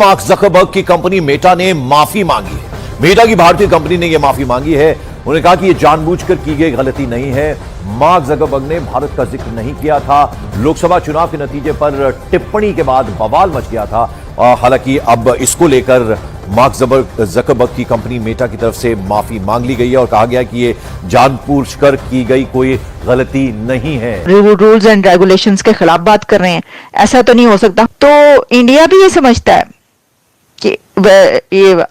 Mark Zuckerberg की company Meta ने माफी मांगी है। मेटा की भारतीय कंपनी ने यह माफी मांगी है। उन्होंने कहा कि यह जानबूझकर की गई गलती नहीं है। मार्क जकरबर्ग ने भारत का जिक्र नहीं किया था। लोकसभा चुनाव के नतीजे पर टिप्पणी के बाद बवाल मच गया था। हालांकि अब इसको लेकर मार्क जकरबर्ग की कंपनी मेटा की तरफ से माफी मांग ली गई है और कहा गया कि ये जानबूझकर की गई कोई गलती नहीं है। रूल्स एंड रेगुलेशंस के खिलाफ बात कर रहे हैं, ऐसा तो नहीं हो सकता। तो इंडिया भी ये समझता है कि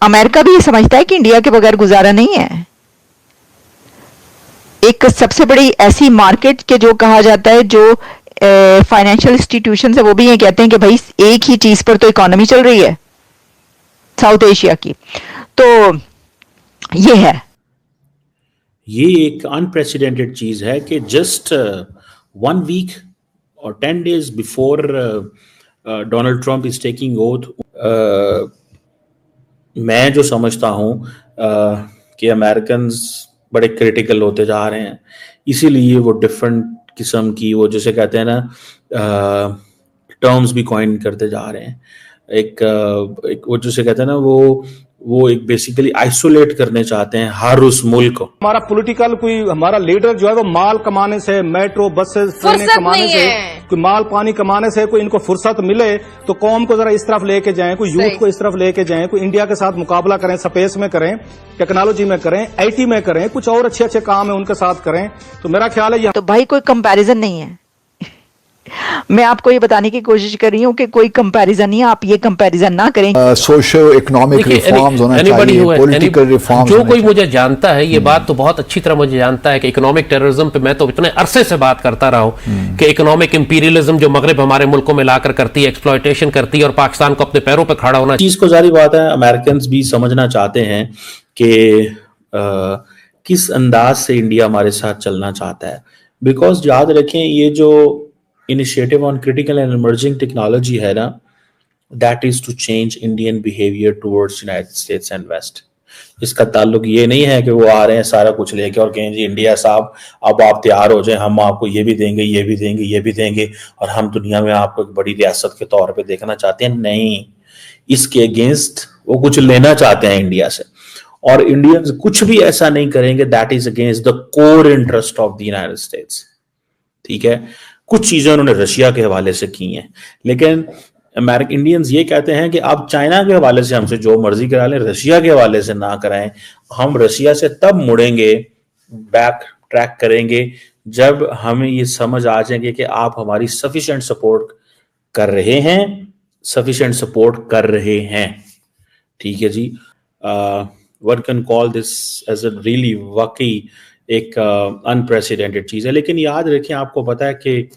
अमेरिका भी ये समझता है कि इंडिया के बगैर गुजारा नहीं है। एक सबसे बड़ी ऐसी मार्केट के जो कहा जाता है, जो फाइनेंशियल इंस्टीट्यूशन है, वो भी ये कहते हैं कि भाई एक ही चीज पर तो इकोनॉमी चल रही है साउथ एशिया की। तो ये है, ये एक अनप्रेसिडेंटेड चीज है कि जस्ट 1 वीक और 10 days before Donald Trump is taking oath, मैं जो समझता हूं कि अमेरिकन्स बड़े क्रिटिकल होते जा रहे हैं, इसीलिए वो डिफरेंट किस्म की, वो जैसे कहते हैं ना, टर्म्स भी कॉइन करते जा रहे हैं। एक वो जैसे कहते हैं ना, वो एक बेसिकली आइसोलेट करने चाहते हैं हर उस मुल्क को। हमारा पॉलिटिकल कोई हमारा लीडर जो है वो माल कमाने से, मेट्रो बसेस ट्रेनें कमाने से, कोई माल पानी कमाने से कोई इनको फुर्सत मिले तो कौम को जरा इस तरफ लेके जाएं, कोई यूथ को इस तरफ लेके जाएं, कोई इंडिया के साथ मुकाबला करें, स्पेस में करें, टेक्नोलॉजी में करें, आईटी में करें, कुछ और अच्छे अच्छे काम है उनके साथ करें। तो मेरा ख्याल है तो भाई कोई कंपैरिजन नहीं है। मैं आपको ये बताने की कोशिश कर रही हूँ कि कोई कंपैरिजन नहीं है, आप ये कंपैरिजन ना करें। सोशल इकोनॉमिक रिफॉर्म्स होना चाहिए, पॉलिटिकल रिफॉर्म्स। जो कोई मुझे जानता है, ये बात तो बहुत अच्छी तरह मुझे जानता है कि इकोनॉमिक टेररिज्म पे मैं तो इतने अरसे से बात करता रहा हूँ कि इकोनॉमिक इंपीरियलिज्म जो मगरिब हमारे मुल्कों में लाकर करती है, एक्सप्लॉयटेशन करती है, और पाकिस्तान को अपने पैरों पर खड़ा होना। चीज को जारी बात है, अमेरिकन भी समझना चाहते हैं कि किस अंदाज से इंडिया हमारे साथ चलना चाहता है। बिकॉज याद रखें, ये जो initiative on critical and emerging technology है ना, that is to change Indian behaviour towards United States and West. इसका ताल्लुक ये नहीं है कि वो आ रहे हैं सारा कुछ लेके और कहें जी इंडिया साहब अब आप तैयार हो जाए, हम आपको ये भी देंगे, ये भी देंगे, ये भी देंगे, और हम दुनिया में आपको एक बड़ी रियासत के तौर पे देखना चाहते हैं। नहीं, इसके अगेंस्ट वो कुछ लेना चाहते हैं इंडिया से, और इंडियंस कुछ भी ऐसा नहीं करेंगे that is against the core interest of the United states. ठीक है, कुछ चीजें उन्होंने रशिया के हवाले से की हैं, लेकिन अमेरिकन इंडियंस ये कहते हैं कि आप चाइना के हवाले से हमसे जो मर्जी करा लें, रशिया के हवाले से ना कराएं। हम रशिया से तब मुड़ेंगे, बैक ट्रैक करेंगे, जब हमें ये समझ आ जाएंगे कि आप हमारी सफिशिएंट सपोर्ट कर रहे हैं, सफिशिएंट सपोर्ट कर रहे हैं। ठीक है जी, one can call this as a really वाकई एक अनप्रेसिडेंटेड चीज है। लेकिन याद रखें, आपको पता है कि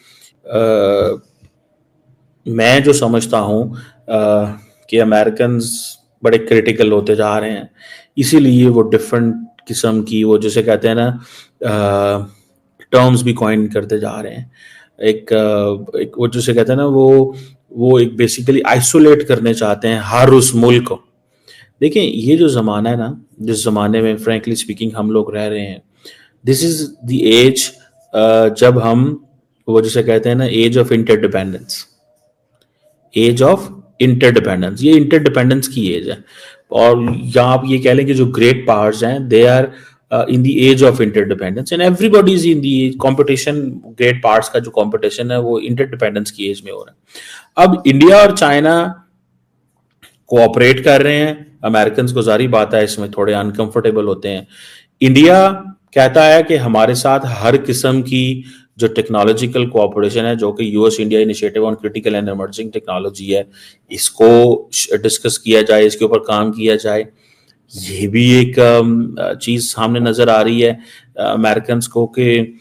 मैं जो समझता हूं कि अमेरिकन्स बड़े क्रिटिकल होते जा रहे हैं, इसीलिए वो डिफरेंट किस्म की, वो जैसे कहते हैं ना, टर्म्स भी कॉइन करते जा रहे हैं। एक वो जैसे कहते हैं ना, वो एक बेसिकली आइसोलेट करने चाहते हैं हर उस मुल्क को। देखिए, ये जो जमाना है ना, जिस जमाने में फ्रैंकली स्पीकिंग हम लोग रह रहे हैं, दिस इज द एज जब हम, वो जिसे कहते हैं ना, age of interdependence. Age of interdependence, ये इंटरडिपेंडेंस की एज है। और यहाँ आप ये कह लें कि जो ग्रेट पावर्स हैं, they are in the age of interdependence, and everybody is in the competition. Great powers का जो कंपटीशन है वो इंटरडिपेंडेंस की एज में हो रहा है। अब इंडिया और चाइना कोऑपरेट कर रहे हैं। अमेरिकन को जारी बात है, इसमें थोड़े अनकंफर्टेबल होते हैं। इंडिया कहता है कि हमारे साथ हर किस्म की जो टेक्नोलॉजिकल कोऑपरेशन है, जो कि US India initiative on critical and emerging technology है, इसको डिस्कस किया जाए, इसके ऊपर काम किया जाए। ये भी एक चीज सामने नजर आ रही है अमेरिकन को कि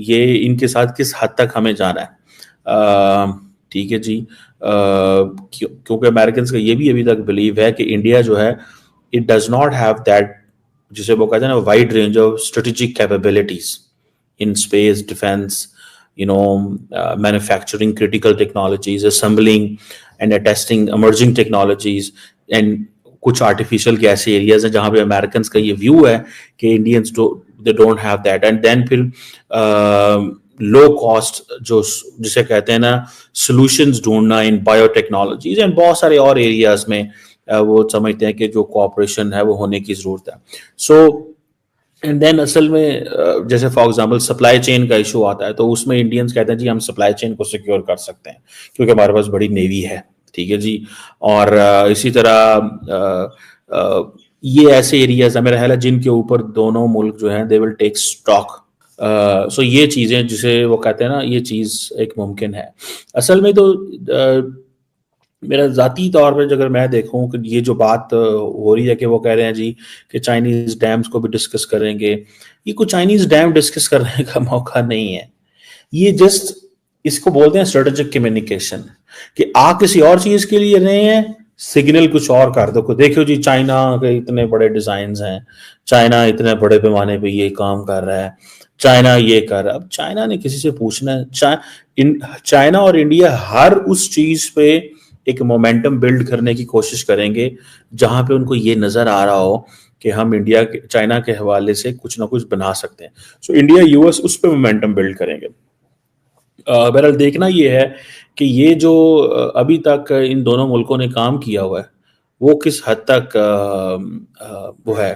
ये इनके साथ किस हद तक हमें जाना है। ठीक है जी, क्योंकि अमेरिकन का ये भी अभी तक बिलीव है कि इंडिया जो है, it does not have that, जिसे वो कहते हैं ना, wide range of strategic capabilities in space, defence, manufacturing critical technologies, assembling and testing emerging technologies, and कुछ आर्टिफिशियल के ऐसे एरियाज हैं जहां पे अमेरिकन का ये व्यू है कि Indians they don't have that. And then फिर लो कॉस्ट जो जिसे कहते हैं ना सॉल्यूशंस ढूंढना इन बायोटेक्नोलॉजीज एंड बहुत सारे और एरियाज में वो समझते हैं कि जो कोऑपरेशन है वो होने की जरूरत है. सो एंड देन असल में जैसे फॉर एग्जांपल सप्लाई चेन का इशू आता है, तो उसमें इंडियंस कहते हैं जी हम सप्लाई चेन को सिक्योर कर सकते हैं क्योंकि हमारे पास बड़ी नेवी है. ठीक है जी. और इसी तरह ये ऐसे एरियाज है मेरा ख्याल है जिनके ऊपर दोनों मुल्क जो हैं दे विल टेक स्टॉक. सो ये चीजें जिसे वो कहते हैं ना ये चीज एक मुमकिन है. असल में तो मेरा जाती तौर पर अगर मैं देखूं कि ये जो बात हो रही है कि वो कह रहे हैं जी कि चाइनीज डैम्स को भी डिस्कस करेंगे, ये कोई चाइनीज डैम डिस्कस करने का मौका नहीं है. ये जस्ट इसको बोलते हैं स्ट्रेटेजिक कम्युनिकेशन कि आप किसी और चीज के लिए रहे हैं, सिग्नल कुछ और कर दो. देखो जी चाइना के इतने बड़े डिजाइन हैं, चाइना इतने बड़े पैमाने पे ये काम कर रहा है, चाइना ये कर रहा है. अब चाइना ने किसी से पूछना है? चाइना और इंडिया हर उस चीज पे एक मोमेंटम बिल्ड करने की कोशिश करेंगे जहां पे उनको ये नजर आ रहा हो कि हम इंडिया के चाइना के हवाले से कुछ ना कुछ बना सकते हैं. सो इंडिया यूएस उस पर मोमेंटम बिल्ड करेंगे. बहरहाल देखना ये है कि ये जो अभी तक इन दोनों मुल्कों ने काम किया हुआ है वो किस हद तक वो है.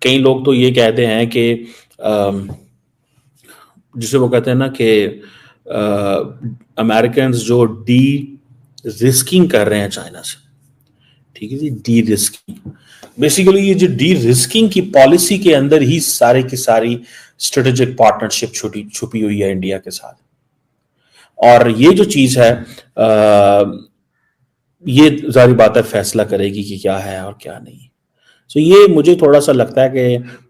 कई लोग तो ये कहते हैं कि जिसे वो कहते हैं ना कि अमेरिकन जो डी रिस्किंग कर रहे हैं चाइना से. ठीक है जी. डी रिस्किंग बेसिकली ये जो डी रिस्किंग की पॉलिसी के अंदर ही सारी की सारी स्ट्रेटेजिक पार्टनरशिप छुपी हुई है इंडिया के साथ. और ये जो चीज है ये जारी बात है फैसला करेगी कि क्या है और क्या नहीं. सो ये मुझे थोड़ा सा लगता है कि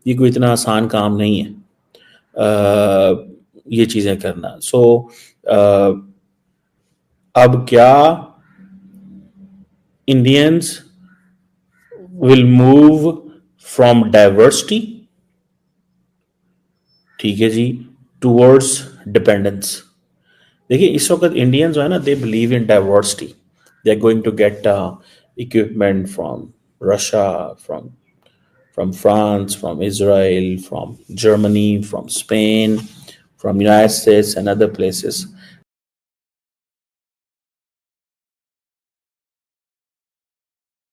ये कोई इतना आसान काम नहीं है ये चीजें करना. सो अब क्या Indians will move from diversity, ठीक है जी, टूवर्ड्स डिपेंडेंस. देखिए इस वक्त इंडियंस जो है ना they believe in diversity. They are going to get equipment from Russia, from France, from Israel, from Germany, from Spain, from United States and other places.